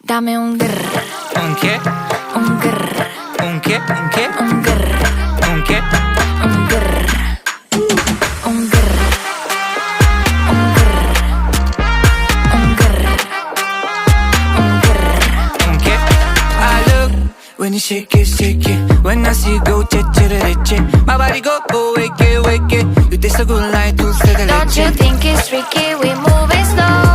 Dame un grr. ¿Un qué? Un grr. ¿Un qué? ¿Un qué? Un grr. ¿Un qué? Un grr. Un grr. Un grr. Un grr. Un grr. ¿Un qué? I look when you shake it. When I see you go, che. My body go, wake it. You taste so good like dulce de leche. Don't you think it's tricky? We moving slow.